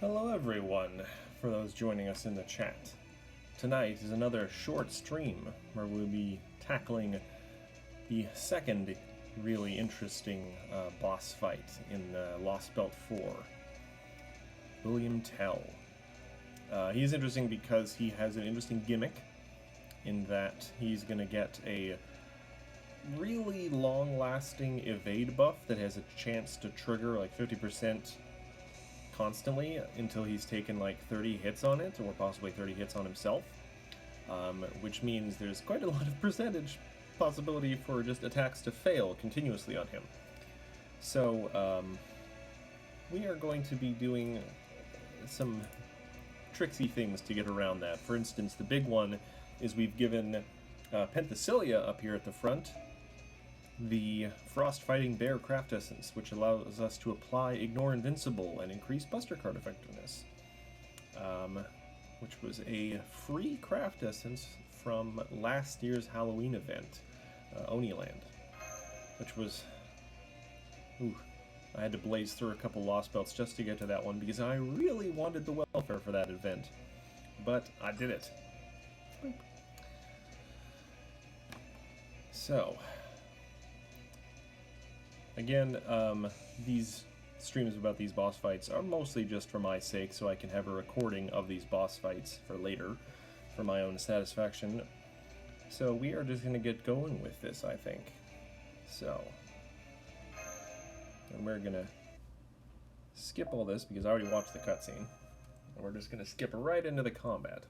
Hello everyone, for those joining us in the chat. Tonight is another short stream where we'll be tackling the second really interesting boss fight in Lostbelt 4, William Tell. He's interesting because he has an interesting gimmick in that he's going to get a really long-lasting evade buff that has a chance to trigger like 50% constantly until he's taken like 30 hits on it, or possibly 30 hits on himself, which means there's quite a lot of percentage possibility for just attacks to fail continuously on him. So we are going to be doing some tricksy things to get around that. For instance, the big one is we've given Penthesilea up here at the front the Frost Fighting Bear Craft Essence, which allows us to apply Ignore Invincible and increase Buster Card effectiveness, which was a free craft essence from last year's Halloween event, Oniland, which was... Ooh, I had to blaze through a couple Lost Belts just to get to that one because I really wanted the welfare for that event, but I did it. Boop. So... Again, these streams about these boss fights are mostly just for my sake, so I can have a recording of these boss fights for later, for my own satisfaction. So we are just going to get going with this, I think. So, and we're going to skip all this because I already watched the cutscene. And we're just going to skip right into the combat.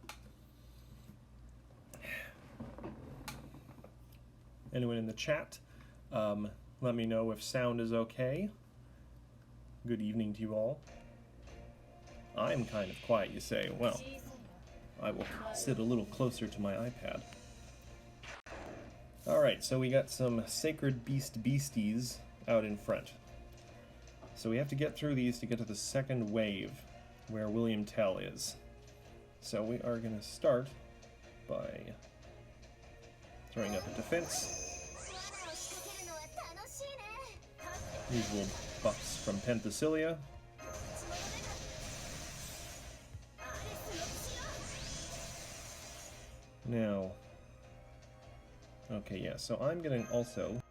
Anyone in the chat? Let me know if sound is okay. Good evening to you all. I'm kind of quiet, you say. Well, I will sit a little closer to my iPad. Alright, so we got some Sacred Beast Beasties out in front. So we have to get through these to get to the second wave, where William Tell is. So we are going to start by throwing up a defense. Usual buffs from Penthesilea. Now, okay, yeah, so I'm gonna also...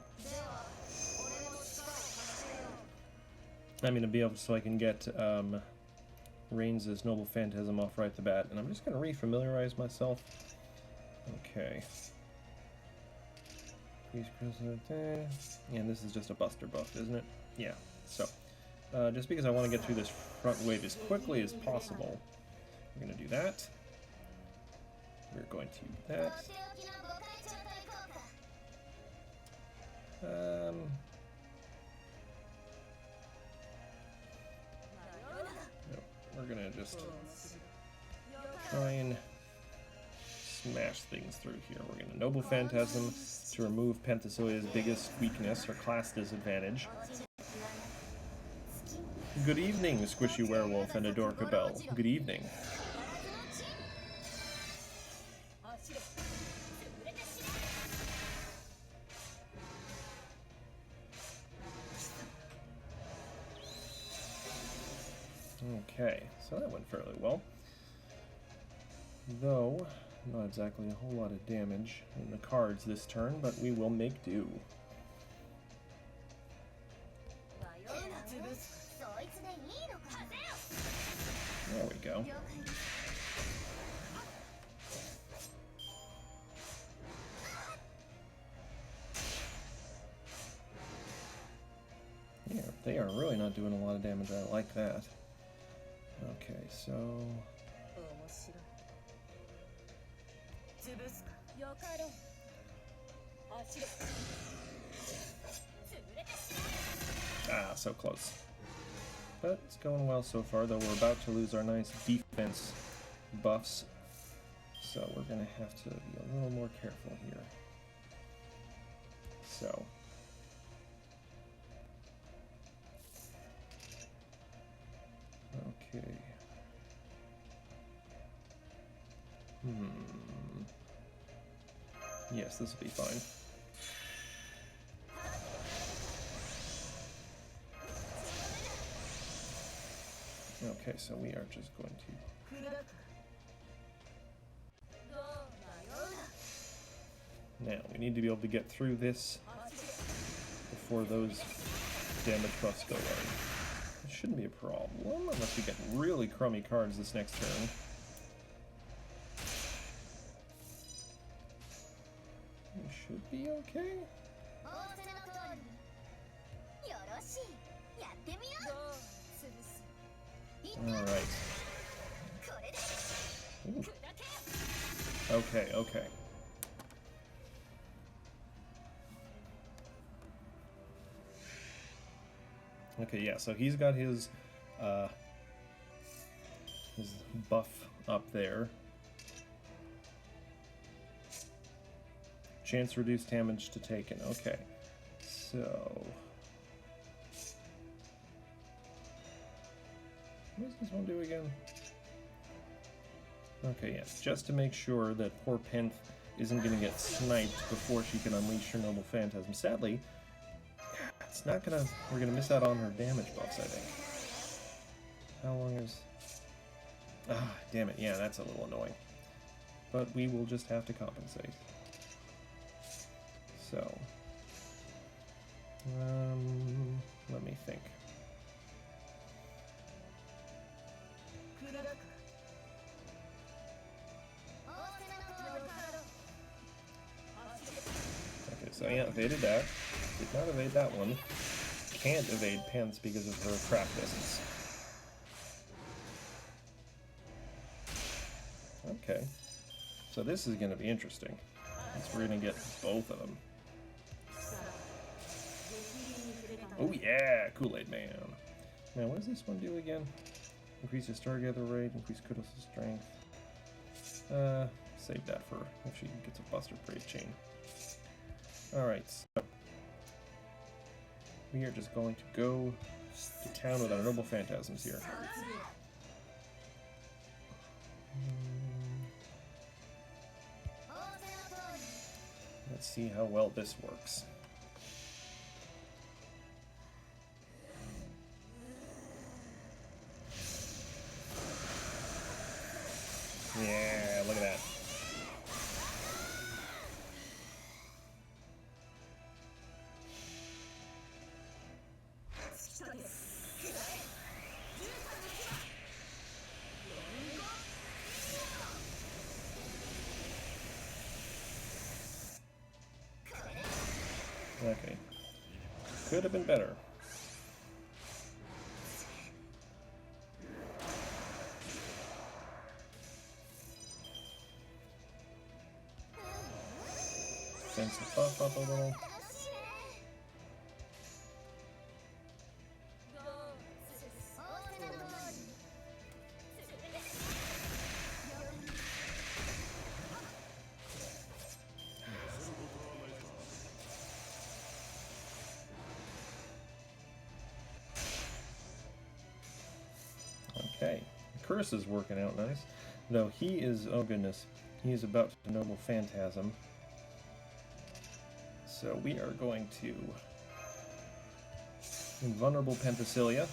I'm gonna be able, so I can get Reigns' Noble Phantasm off right at the bat, and I'm just gonna re-familiarize myself. Okay. And this is just a Buster buff, isn't it? Yeah, so just because I want to get through this front wave as quickly as possible, we're going to do that. We're going to do that. No, we're going to just try and smash things through here. We're going to Noble Phantasm to remove Penthesilea's biggest weakness, or class disadvantage. Good evening, Squishy Werewolf and Adorka Bell. Good evening. Okay, so that went fairly well. Though, not exactly a whole lot of damage in the cards this turn, but we will make do. There we go. Yeah, they are really not doing a lot of damage. I like that. Okay, so... so close. But it's going well so far, though we're about to lose our nice defense buffs. So we're going to have to be a little more careful here. So. Okay. Yes, this will be fine. Okay, so we are just going to... Now, we need to be able to get through this before those damage buffs go away. It shouldn't be a problem, unless we get really crummy cards this next turn. We should be okay. Alright. Okay, okay. Okay, yeah, so he's got his buff up there. Chance reduced damage to taken. Okay, so... What does this one do again? Okay, yes, just to make sure that poor Penth isn't going to get sniped before she can unleash her Noble Phantasm. Sadly, it's not gonna... We're gonna miss out on her damage buffs, I think. How long is... Ah, damn it, yeah, that's a little annoying. But we will just have to compensate. So... let me think. Okay, so yeah, evaded that. Did not evade that one. Can't evade Pence because of her crap business. Okay. So this is going to be interesting. We're going to get both of them. Oh yeah! Kool-Aid Man. Now, what does this one do again? Increase your Star Gather rate, increase critical strength. Save that for if she gets a Buster Brave Chain. Alright, so we are just going to go to town with our Noble Phantasms here. Let's see how well this works. Yeah, look at that. Okay. Could have been better. Sense the buff up a little. Okay, the curse is working out nice. Though he is, oh goodness, he is about to Noble Phantasm. So we are going to Invulnerable Penthesilea,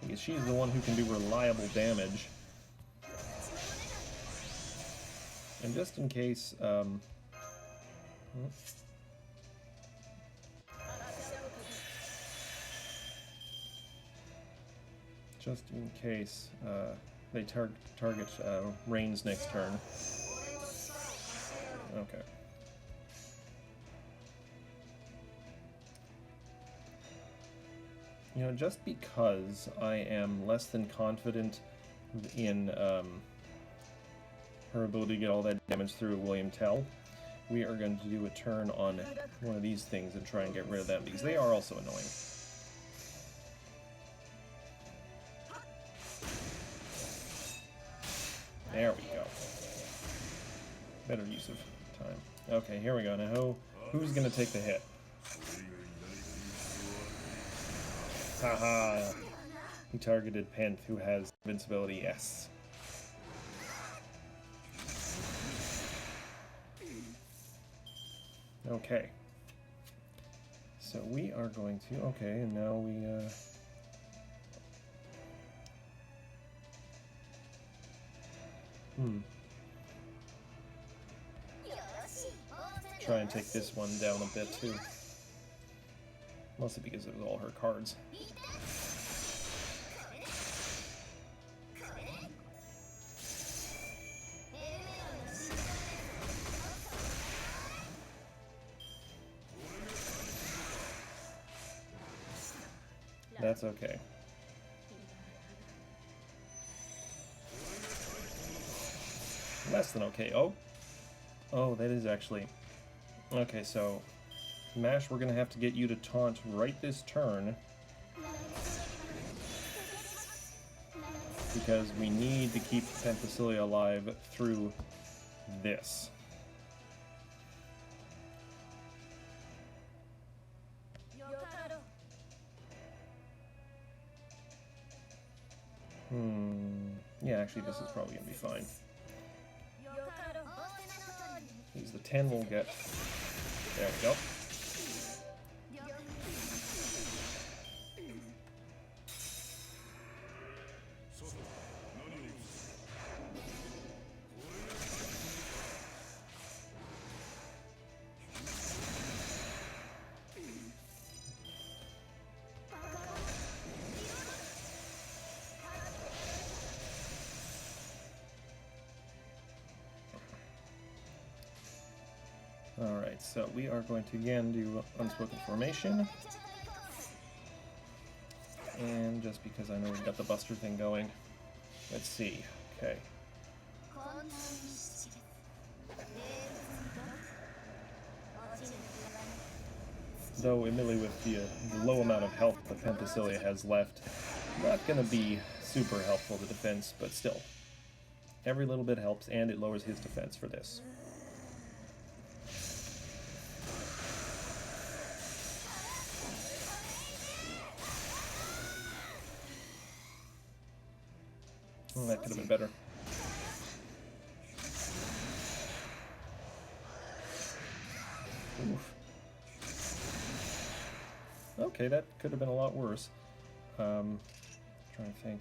because she's the one who can do reliable damage. And just in case, they target Rain's next turn. Okay. You know, just because I am less than confident in her ability to get all that damage through William Tell, we are going to do a turn on one of these things and try and get rid of them, because they are also annoying. There we go. Better use of time. Okay, here we go. Now, who's gonna take the hit? Haha! He targeted Penth, who has invincibility, yes. Okay. So we are going to... Okay, and now we... Try and take this one down a bit, too. Mostly because it was all her cards. That's okay. Less than okay. Oh, that is actually... Okay, so... Mash, we're gonna have to get you to taunt right this turn. Because we need to keep Penthesilea alive through this. Yeah, actually this is probably gonna be fine. Use the 10 we'll get. There we go. Alright, so we are going to again do Unspoken Formation. And just because I know we've got the Buster thing going, let's see. Okay. Though, admittedly, with the low amount of health that Penthesilea has left, not going to be super helpful to defense, but still. Every little bit helps, and it lowers his defense for this. Oh, that could have been better. Oof. Okay, that could have been a lot worse. Trying to think.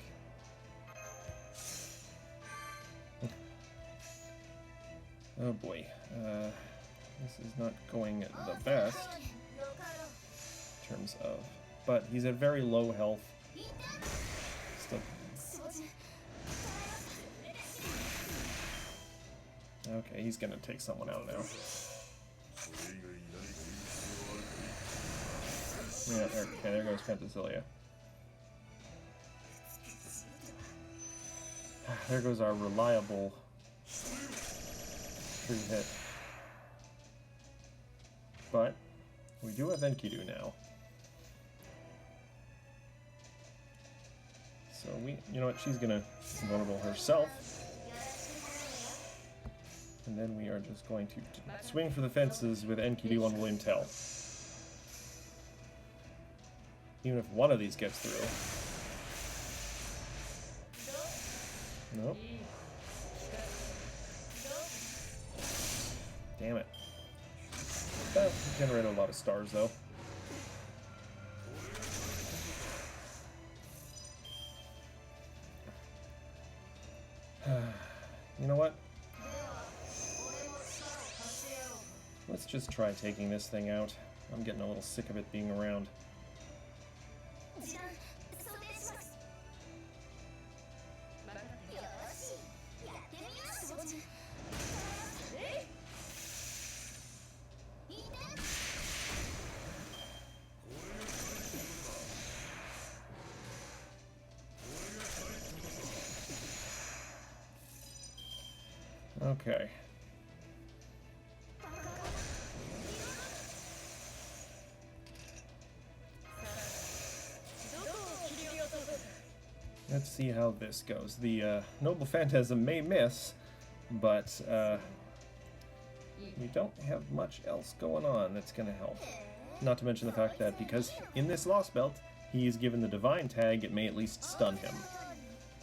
Oh boy. This is not going the best in terms of... But he's at very low health. Still. Okay, he's gonna take someone out now. Yeah, okay, there goes Penthesilea. There goes our reliable free hit. But we do have Enkidu now. So you know what, she's gonna vulnerable herself. And then we are just going to swing for the fences with Enkidu on William Tell. Even if one of these gets through. Nope. Damn it. That generated a lot of stars, though. You know what? Let's just try taking this thing out. I'm getting a little sick of it being around. Okay. let's see how this goes. The Noble Phantasm may miss, but we don't have much else going on that's going to help. Not to mention the fact that because in this Lostbelt, he is given the Divine tag, it may at least stun him.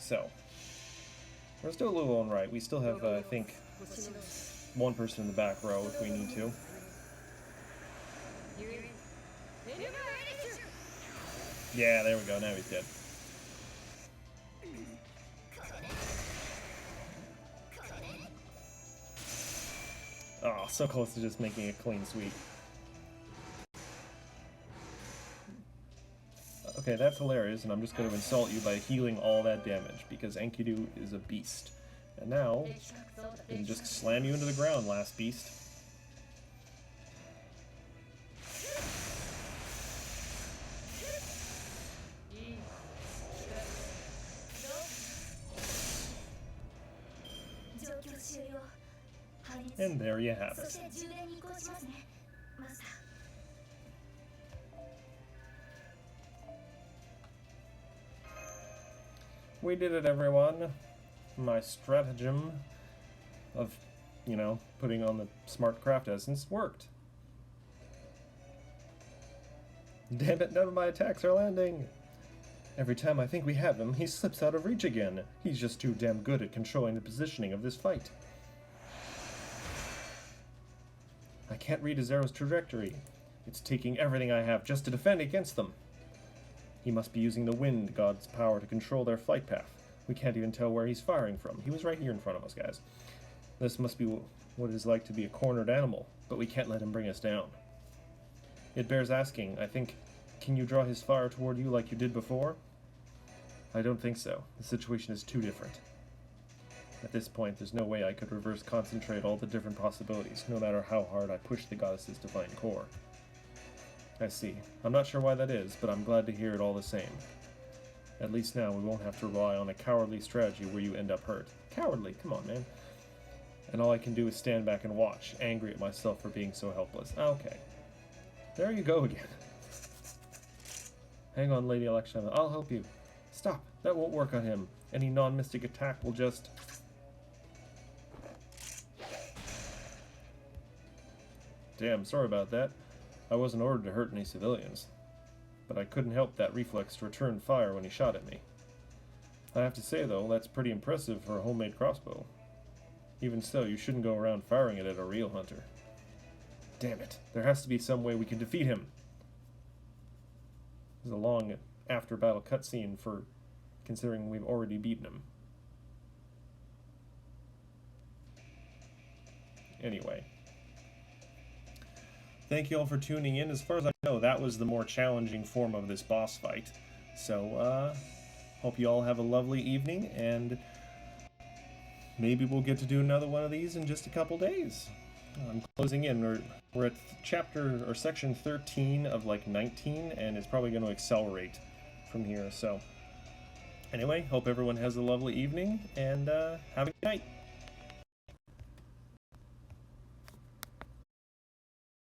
So, we're still a little on right. We still have, I think, one person in the back row if we need to. Yeah, there we go. Now he's dead. Oh, so close to just making a clean sweep. Okay, that's hilarious, and I'm just going to insult you by healing all that damage, because Enkidu is a beast. And now, we can just slam you into the ground, last beast. And there you have it. We did it, everyone. My stratagem of, you know, putting on the smart craft essence worked. Damn it, none of my attacks are landing. Every time I think we have him, he slips out of reach again. He's just too damn good at controlling the positioning of this fight. I can't read his arrow's trajectory. It's taking everything I have just to defend against them. He must be using the wind god's power to control their flight path. We can't even tell where he's firing from. He was right here in front of us, guys. This must be what it is like to be a cornered animal, but we can't let him bring us down. It bears asking, I think, can you draw his fire toward you like you did before? I don't think so. The situation is too different. At this point, there's no way I could reverse concentrate all the different possibilities, no matter how hard I push the goddess's divine core. I see. I'm not sure why that is, but I'm glad to hear it all the same. At least now we won't have to rely on a cowardly strategy where you end up hurt. Cowardly? Come on, man. And all I can do is stand back and watch, angry at myself for being so helpless. Okay. There you go again. Hang on, Lady Alexa. I'll help you. Stop. That won't work on him. Any non-mystic attack will just... Damn, sorry about that. I wasn't ordered to hurt any civilians. But I couldn't help that reflex to return fire when he shot at me. I have to say, though, that's pretty impressive for a homemade crossbow. Even so, you shouldn't go around firing it at a real hunter. Damn it. There has to be some way we can defeat him. There's a long after-battle cutscene for considering we've already beaten him. Anyway. Thank you all for tuning in. As far as I know, that was the more challenging form of this boss fight. So, hope you all have a lovely evening, and maybe we'll get to do another one of these in just a couple days. I'm closing in. We're at chapter, or section 13 of like 19, and it's probably going to accelerate from here. So, anyway, hope everyone has a lovely evening, and have a good night.